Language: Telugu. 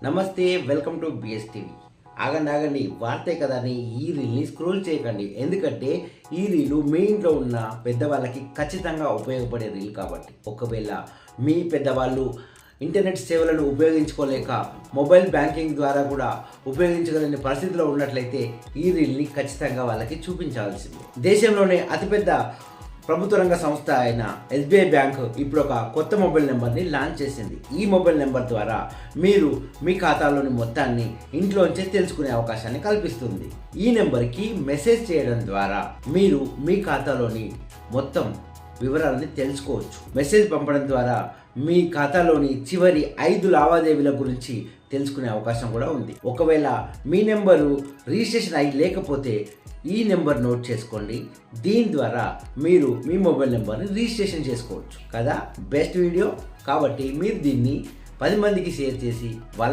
నమస్తే, వెల్కమ్ టు బిఎస్టీవీ. ఆగండి వార్తే కదా అని ఈ రీల్ని స్క్రోల్ చేయకండి. ఎందుకంటే ఈ రీలు మీ ఇంట్లో ఉన్న పెద్దవాళ్ళకి ఖచ్చితంగా ఉపయోగపడే రీల్ కాబట్టి. ఒకవేళ మీ పెద్దవాళ్ళు ఇంటర్నెట్ సేవలను ఉపయోగించుకోలేక మొబైల్ బ్యాంకింగ్ ద్వారా కూడా ఉపయోగించగలిగిన పరిస్థితిలో ఉన్నట్లయితే ఈ రీల్ని ఖచ్చితంగా వాళ్ళకి చూపించాల్సిందే. దేశంలోనే అతిపెద్ద ప్రభుత్వ రంగ సంస్థ అయిన ఎస్బీఐ బ్యాంక్ ఇప్పుడు ఒక కొత్త మొబైల్ నెంబర్ని లాంచ్ చేసింది. ఈ మొబైల్ నెంబర్ ద్వారా మీరు మీ ఖాతాలోని మొత్తాన్ని ఇంట్లోంచే తెలుసుకునే అవకాశాన్ని కల్పిస్తుంది. ఈ నెంబర్కి మెసేజ్ చేయడం ద్వారా మీరు మీ ఖాతాలోని మొత్తం వివరాలని తెలుసుకోవచ్చు. మెసేజ్ పంపడం ద్వారా మీ ఖాతాలోని చివరి 5 లావాదేవీల గురించి తెలుసుకునే అవకాశం కూడా ఉంది. ఒకవేళ మీ నెంబరు రిజిస్ట్రేషన్ అయి లేకపోతే ఈ నెంబర్ నోట్ చేసుకోండి. దీని ద్వారా మీరు మీ మొబైల్ నెంబర్ని రిజిస్ట్రేషన్ చేసుకోవచ్చు కదా. బెస్ట్ వీడియో కాబట్టి మీరు దీన్ని 10 మందికి షేర్ చేసి వాళ్ళ